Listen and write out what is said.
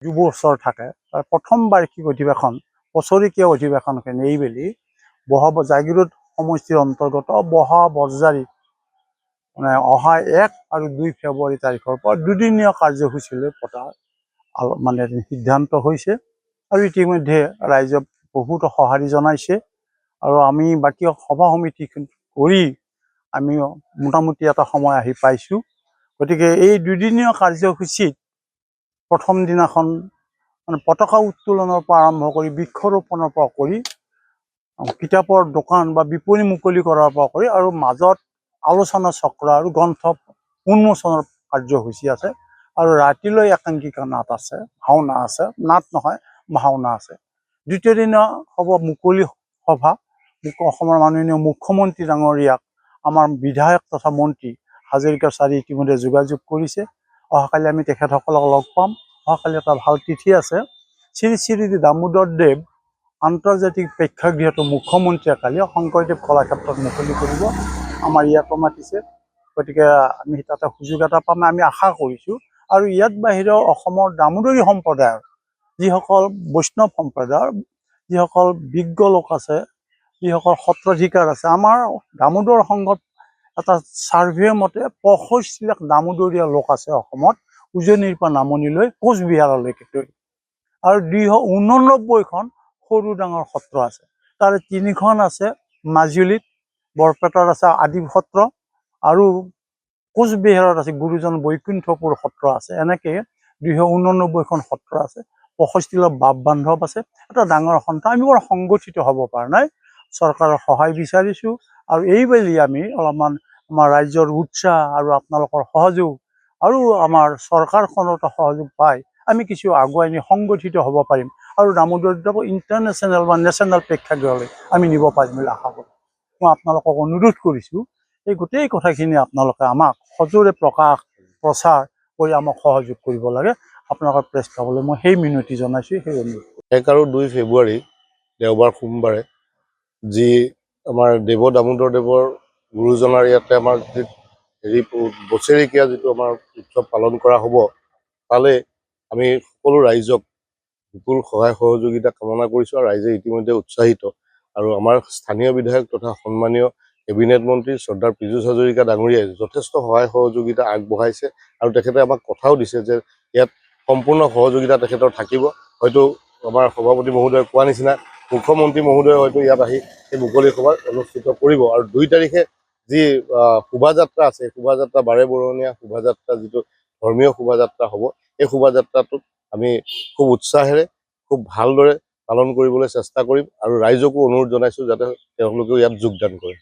দুবছৰ থাকে তাৰ প্ৰথম বাৰ্ষিক অধিৱেশন বছৰেকীয়া অধিৱেশনখিনি এইবেলি জাগিৰোড সমষ্টিৰ অন্তৰ্গত বজাৰী মানে অহা 1 আৰু 2 ফেব্ৰুৱাৰী তাৰিখৰ পৰা দুদিনীয়া কাৰ্যসূচীলৈ পতাৰ মানে সিদ্ধান্ত হৈছে আৰু ইতিমধ্যে ৰাইজক বহুত সঁহাৰি জনাইছে আৰু আমি বাকী সভা সমিতি কৰি আমি মোটামুটি এটা সময় আহি পাইছোঁ। গতিকে এই দুদিনীয়া কাৰ্যসূচীত প্ৰথম দিনাখন মানে পতাকা উত্তোলনৰ পৰা আৰম্ভ কৰি বৃক্ষৰোপণৰ পৰা কৰি কিতাপৰ দোকান বা বিপণী মুকলি কৰাৰ পৰা কৰি আৰু মাজত আলোচনা চক্ৰ আৰু গ্ৰন্থ উন্মোচনৰ কাৰ্যসূচী আছে আৰু ৰাতিলৈ একাংকিকা নাট আছে, ভাওনা আছে, নাট নহয় ভাওনা আছে। দ্বিতীয় দিনা হ'ব মুকলি সভা। অসমৰ মাননীয় মুখ্যমন্ত্ৰী ডাঙৰীয়াক আমাৰ বিধায়ক তথা মন্ত্ৰী হাজৰিকা ছাৰে ইতিমধ্যে যোগাযোগ কৰিছে। অহাকালি আমি তেখেতসকলক লগ পাম। অহাকালি এটা ভাল তিথি আছে, শ্ৰী শ্ৰী দামোদৰ দেৱ আন্তৰ্জাতিক প্ৰেক্ষাগৃহটো মুখ্যমন্ত্ৰীয়ে কালি শংকৰদেৱ কলাক্ষেত্ৰত মুকলি কৰিব, আমাৰ ইয়াতো মাতিছে। গতিকে আমি তাতে সুযোগ এটা পাম আমি আশা কৰিছোঁ। আৰু ইয়াত বাহিৰেও অসমৰ দামোদৰী সম্প্ৰদায়ৰ যিসকল বৈষ্ণৱ সম্প্ৰদায়ৰ যিসকল বিজ্ঞ লোক আছে, যিসকল সত্ৰাধিকাৰ আছে, আমাৰ দামোদৰ সংঘত এটা ছাৰ্ভে মতে 65 লাখ দামোদৰীয়া লোক আছে অসমত, উজনিৰ পৰা নামনিলৈ কোচবিহাৰলৈকে ধৰি। আৰু 289খন সৰু ডাঙৰ সত্ৰ আছে, তাৰে 3খন আছে মাজুলীত, বৰপেটাত আছে আদি সত্ৰ আৰু কোচবিহাৰত আছে গুৰুজন বৈকুণ্ঠপুৰ সত্ৰ আছে। এনেকৈ 289খন সত্ৰ আছে, 65 লাখ বাপ বান্ধৱ আছে। এটা ডাঙৰ সন্থা। আমি বৰ সংগঠিত হ'ব পৰা নাই, চৰকাৰৰ সহায় বিচাৰিছোঁ আৰু এইবেলি আমি অলপমান আমাৰ ৰাইজৰ উৎসাহ আৰু আপোনালোকৰ সহযোগ আৰু আমাৰ চৰকাৰখনৰ সহযোগ পাই আমি কিছু আগুৱাই নি সংগঠিত হ'ব পাৰিম আৰু দামোদৰ দেৱক ইণ্টাৰনেশ্যনেল বা নেশ্যনেল প্ৰেক্ষাগৃহলৈ আমি নিব পাৰিম বুলি আশা কৰোঁ। মই আপোনালোকক অনুৰোধ কৰিছোঁ এই গোটেই কথাখিনি আপোনালোকে আমাক সজোৰে প্ৰচাৰ কৰি আমাক সহযোগ কৰিব লাগে। আপোনালোকৰ প্ৰেছ ক্লাবলৈ মই সেই মিনতি জনাইছোঁ, সেই অনুৰোধ। 1 আৰু 2 ফেব্ৰুৱাৰী দেওবাৰ সোমবাৰে যি আমাৰ দামোদৰ দেৱৰ গুৰুজনাৰ ইয়াতে আমাৰ বছৰেকীয়া যিটো আমাৰ উৎসৱ পালন কৰা হ'ব, তালে আমি সকলো ৰাইজক বিপুল সহায় সহযোগিতা কামনা কৰিছোঁ আৰু ৰাইজে ইতিমধ্যে উৎসাহিত। আৰু আমাৰ স্থানীয় বিধায়ক তথা সন্মানীয় কেবিনেট মন্ত্ৰী শ্ৰদ্ধাৰ পীযুষ হাজৰিকা ডাঙৰীয়াই যথেষ্ট সহায় সহযোগিতা আগবঢ়াইছে আৰু তেখেতে আমাক কথাও দিছে যে ইয়াত সম্পূৰ্ণ সহযোগিতা তেখেতৰ থাকিব। হয়তো আমাৰ সভাপতি মহোদয়ে কোৱা নিচিনা মুখ্যমন্ত্ৰী মহোদয়ে হয়তো ইয়াত আহি এই মুকলি সভা অনুষ্ঠিত কৰিব। আৰু 2 তাৰিখে যি শোভাযাত্ৰা আছে, শোভাযাত্ৰা 12 বৰণীয়া শোভাযাত্ৰা, যিটো ধৰ্মীয় শোভাযাত্ৰা হ'ব, এই শোভাযাত্ৰাটোত আমি খুব উৎসাহেৰে খুব ভালদৰে পালন কৰিবলৈ চেষ্টা কৰিম আৰু ৰাইজকো অনুৰোধ জনাইছোঁ যাতে তেওঁলোকেও ইয়াত যোগদান কৰে।